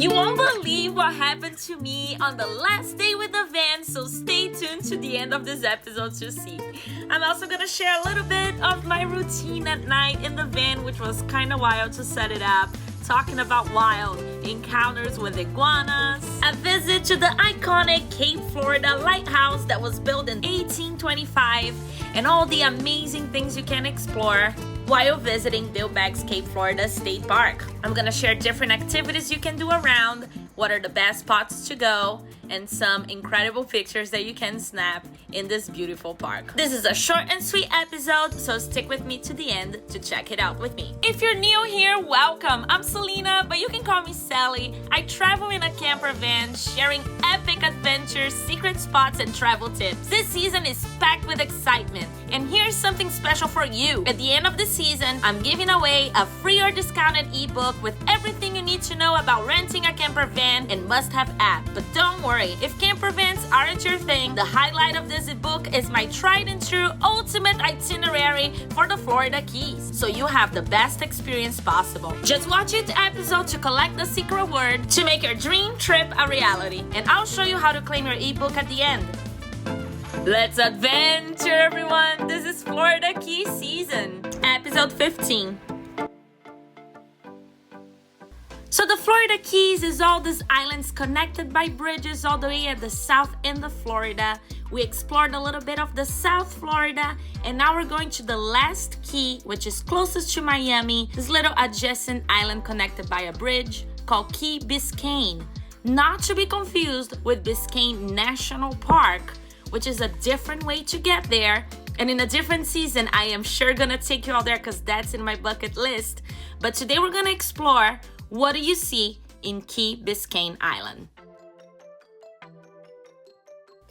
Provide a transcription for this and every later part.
You won't believe what happened to me on the last day with the van, so stay tuned to the end of this episode to see. I'm also gonna share a little bit of my routine at night in the van, which was kind of wild to set it up, talking about wild encounters with iguanas, a visit to the iconic Cape Florida lighthouse that was built in 1825, and all the amazing things you can explore while visiting Biscayne Cape Florida State Park. I'm gonna share different activities you can do around, what are the best spots to go, and some incredible pictures that you can snap in this beautiful park. This is a short and sweet episode, so stick with me to the end to check it out with me. If you're new here, welcome. I'm Selena, but you can call me Sally. I travel in a camper van, sharing epic adventures, secret spots, and travel tips. This season is packed with excitement, and here's something special for you. At the end of the season, I'm giving away a free or discounted ebook with everything you need to know about renting a camper van and must-have app. But don't worry, if camper vans aren't your thing, the highlight of this ebook is my tried and true ultimate itinerary for the Florida Keys, so you have the best experience possible. Just watch each episode to collect the secret word to make your dream trip a reality, and I'll show you how to claim your ebook at the end. Let's adventure, everyone! This is Florida Key season, episode 15. So the Florida Keys is all these islands connected by bridges all the way at the south end of Florida. We explored a little bit of the South Florida, and now we're going to the last key, which is closest to Miami, this little adjacent island connected by a bridge called Key Biscayne. Not to be confused with Biscayne National Park, which is a different way to get there. And in a different season, I am sure gonna take you all there because that's in my bucket list. But today we're gonna explore what do you see in Key Biscayne Island.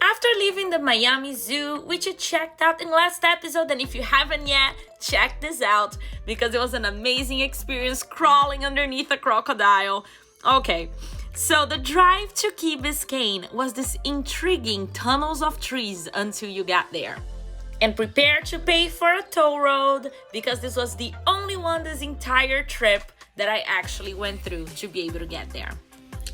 After leaving the Miami Zoo, which you checked out in last episode, and if you haven't yet, check this out because it was an amazing experience crawling underneath a crocodile. Okay, so the drive to Key Biscayne was this intriguing tunnels of trees until you got there. And prepare to pay for a toll road because this was the only one this entire trip that I actually went through to be able to get there.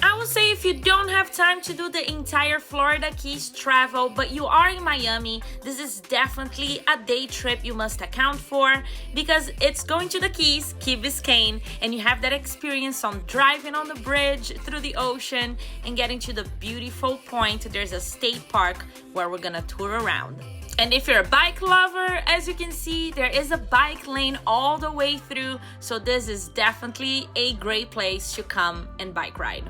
I would say if you don't have time to do the entire Florida Keys travel, but you are in Miami, this is definitely a day trip you must account for because it's going to the Keys, Key Biscayne, and you have that experience on driving on the bridge through the ocean and getting to the beautiful point. There's a state park where we're gonna tour around. And if you're a bike lover, as you can see, there is a bike lane all the way through, so this is definitely a great place to come and bike ride.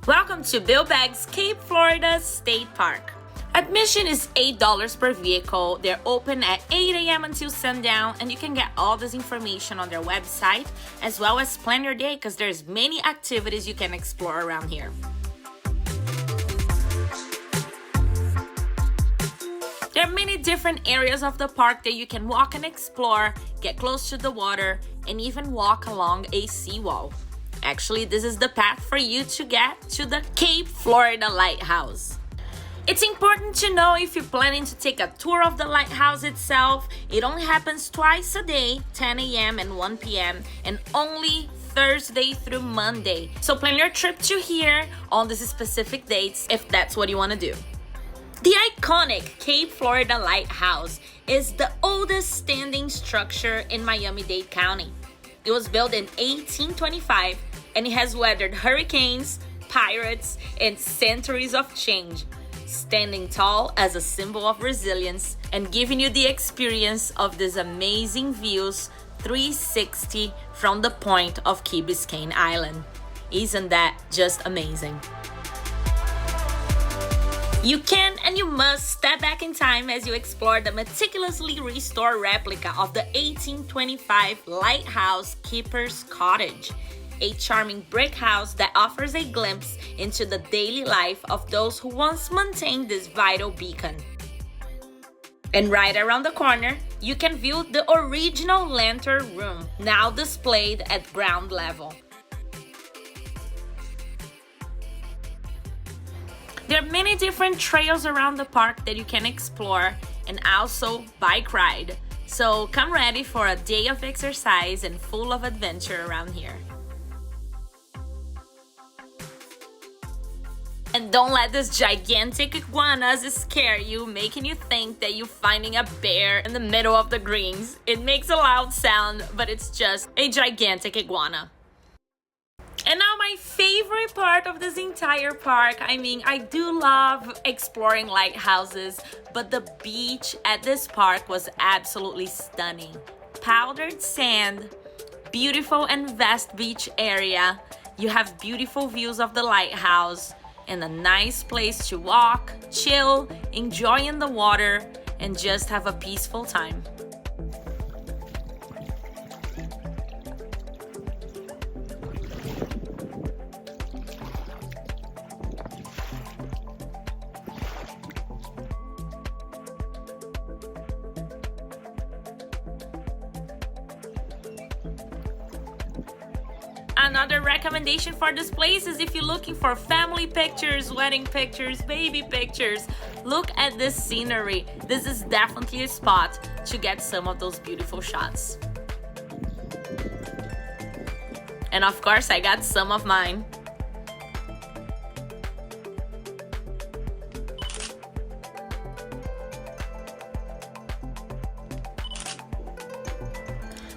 Welcome to Biscayne Cape Florida State Park. Admission is $8 per vehicle. They're open at 8 a.m. until sundown, and you can get all this information on their website, as well as plan your day because there's many activities you can explore around here. There are many different areas of the park that you can walk and explore, get close to the water, and even walk along a seawall. Actually, this is the path for you to get to the Cape Florida Lighthouse. It's important to know if you're planning to take a tour of the lighthouse itself, it only happens twice a day, 10 a.m. and 1 p.m., and only Thursday through Monday. So plan your trip to here on these specific dates if that's what you want to do. The iconic Cape Florida Lighthouse is the oldest standing structure in Miami-Dade County. It was built in 1825 and it has weathered hurricanes, pirates, and centuries of change, standing tall as a symbol of resilience and giving you the experience of these amazing views 360 from the point of Key Biscayne Island. Isn't that just amazing? You can and you must step back in time as you explore the meticulously restored replica of the 1825 Lighthouse Keeper's Cottage, a charming brick house that offers a glimpse into the daily life of those who once maintained this vital beacon. And right around the corner, you can view the original lantern room, now displayed at ground level. There are many different trails around the park that you can explore and also bike ride. So come ready for a day of exercise and full of adventure around here. And don't let these gigantic iguanas scare you, making you think that you're finding a bear in the middle of the greens. It makes a loud sound, but it's just a gigantic iguana. And now my favorite part of this entire park. I mean, I do love exploring lighthouses, but the beach at this park was absolutely stunning. Powdered sand, beautiful and vast beach area. You have beautiful views of the lighthouse and a nice place to walk, chill, enjoy in the water, and just have a peaceful time. Another recommendation for this place is if you're looking for family pictures, wedding pictures, baby pictures, look at this scenery. This is definitely a spot to get some of those beautiful shots. And of course, I got some of mine.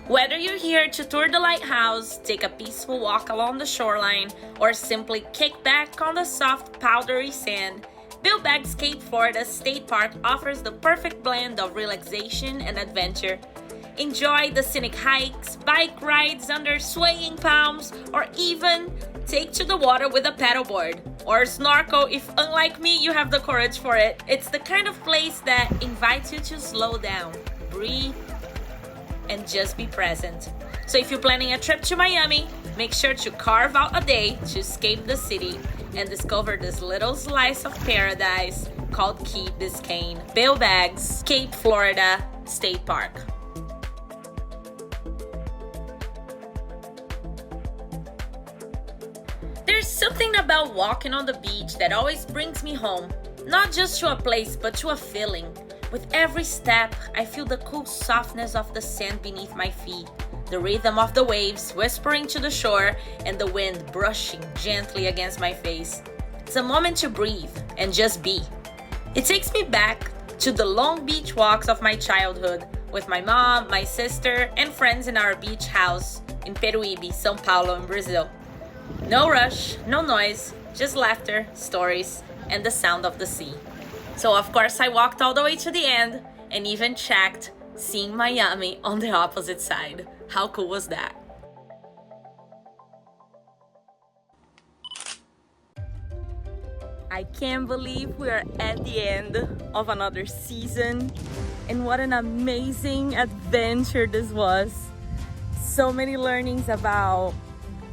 Whether you're here to tour the lighthouse, take a peaceful walk along the shoreline, or simply kick back on the soft, powdery sand, Biscayne, Florida State Park offers the perfect blend of relaxation and adventure. Enjoy the scenic hikes, bike rides under swaying palms, or even take to the water with a paddleboard. Or snorkel if, unlike me, you have the courage for it. It's the kind of place that invites you to slow down, breathe, and just be present. So if you're planning a trip to Miami, make sure to carve out a day to escape the city and discover this little slice of paradise called Key Biscayne, Biscayne, Florida State Park. There's something about walking on the beach that always brings me home, not just to a place, but to a feeling. With every step, I feel the cool softness of the sand beneath my feet, the rhythm of the waves whispering to the shore, and the wind brushing gently against my face. It's a moment to breathe and just be. It takes me back to the long beach walks of my childhood with my mom, my sister, and friends in our beach house in Peruibe, São Paulo, in Brazil. No rush, no noise, just laughter, stories, and the sound of the sea. So of course I walked all the way to the end and even checked seeing Miami on the opposite side. How cool was that? I can't believe we're at the end of another season, and what an amazing adventure this was. So many learnings about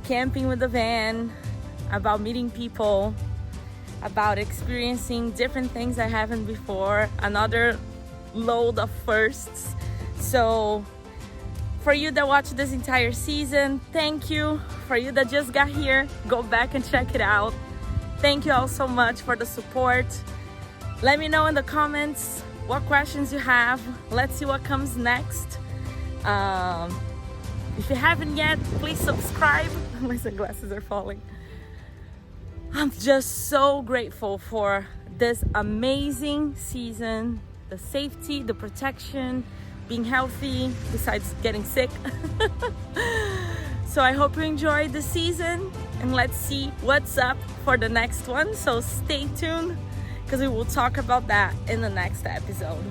camping with the van, about meeting people, about experiencing different things I haven't before, another load of firsts. So for you that watched this entire season, thank you. For you that just got here, go back and check it out. Thank you all so much for the support. Let me know in the comments what questions you have. Let's see what comes next. If you haven't yet, please subscribe. My sunglasses are falling. I'm just so grateful for this amazing season, the safety, the protection, being healthy, besides getting sick. So I hope you enjoyed the season, and let's see what's up for the next one. So stay tuned, because we will talk about that in the next episode.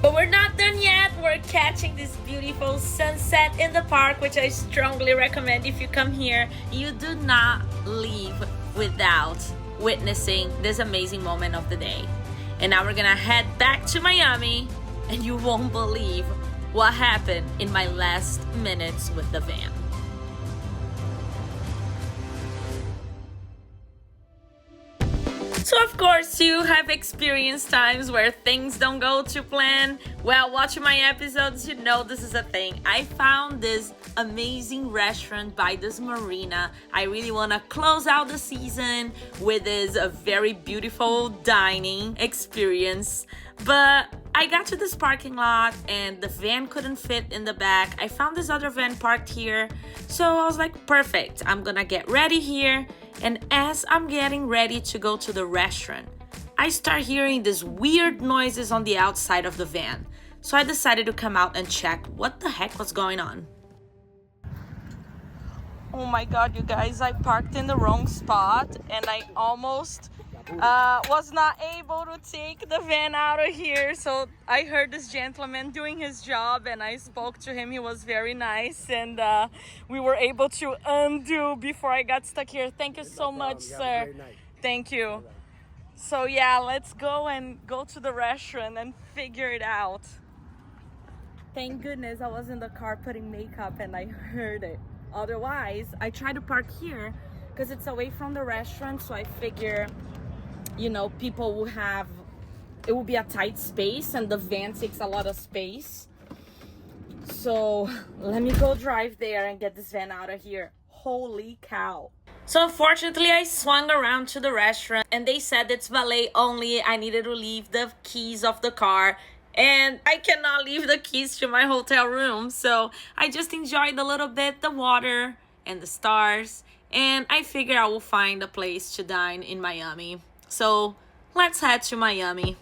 But we're not done yet. We're catching this beautiful sunset in the park, which I strongly recommend. If you come here, you do not leave without witnessing this amazing moment of the day. And now we're gonna head back to Miami, and you won't believe what happened in my last minutes with the van. So of course you have experienced times where things don't go to plan. Well, watching my episodes, you know this is a thing. I found this amazing restaurant by this marina. I really want to close out the season with this very beautiful dining experience But I got to this parking lot and the van couldn't fit in the back. I found this other van parked here. So I was like, perfect, I'm gonna get ready here. And as I'm getting ready to go to the restaurant, I start hearing these weird noises on the outside of the van. So I decided to come out and check what the heck was going on. Oh my God, you guys, I parked in the wrong spot and I almost was not able to take the van out of here. So I heard this gentleman doing his job and I spoke to him. He was very nice and we were able to undo before I got stuck here. Thank you so much, sir. Thank you. So yeah, let's go to the restaurant and figure it out. Thank goodness I was in the car putting makeup and I heard it. Otherwise, I try to park here because it's away from the restaurant, so I figure, you know, people will have, it will be a tight space and the van takes a lot of space. So let me go drive there and get this van out of here. Holy cow. So unfortunately, I swung around to the restaurant and they said it's valet only. I needed to leave the keys of the car. And I cannot leave the keys to my hotel room. So I just enjoyed a little bit the water and the stars. And I figure I will find a place to dine in Miami. So let's head to Miami.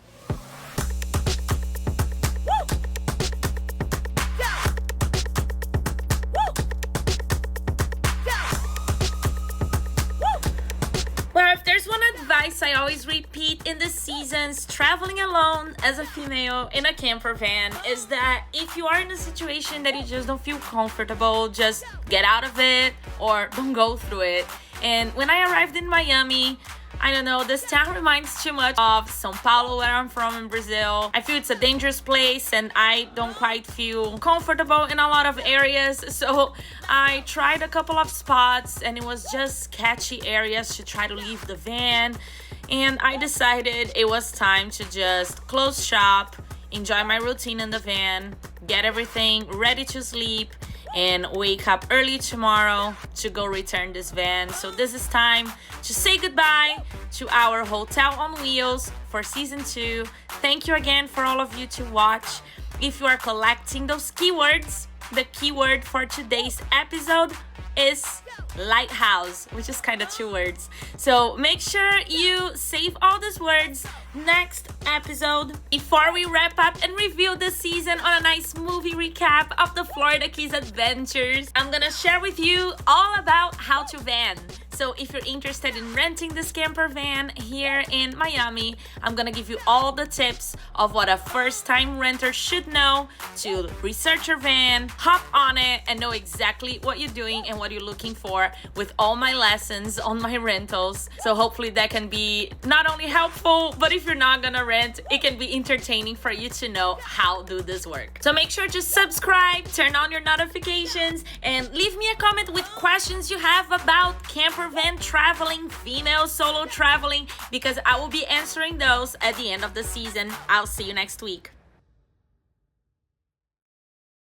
Well, if there's one advice I always repeat in the seasons traveling alone as a female in a camper van is that if you are in a situation that you just don't feel comfortable, just get out of it or don't go through it. And when I arrived in Miami, I don't know, this town reminds too much of São Paulo, where I'm from in Brazil. I feel it's a dangerous place and I don't quite feel comfortable in a lot of areas. So I tried a couple of spots and it was just sketchy areas to try to leave the van. And I decided it was time to just close shop, enjoy my routine in the van, get everything ready to sleep, and wake up early tomorrow to go return this van. So this is time to say goodbye to our Hotel on Wheels for season 2. Thank you again for all of you to watch. If you are collecting those keywords, the keyword for today's episode is lighthouse, which is kind of 2 words. So make sure you save all these words next episode. Before we wrap up and review the season on a nice movie recap of the Florida Keys adventures, I'm gonna share with you all about how to van. So if you're interested in renting this camper van here in Miami, I'm gonna give you all the tips of what a first-time renter should know to research your van, hop on it, and know exactly what you're doing and what you're looking for with all my lessons on my rentals. So hopefully that can be not only helpful, but if you're not gonna rent, it can be entertaining for you to know how do this work. So make sure to subscribe, turn on your notifications, and leave me a comment with questions you have about camper van traveling, female solo traveling, because I will be answering those at the end of the season. I'll see you next week.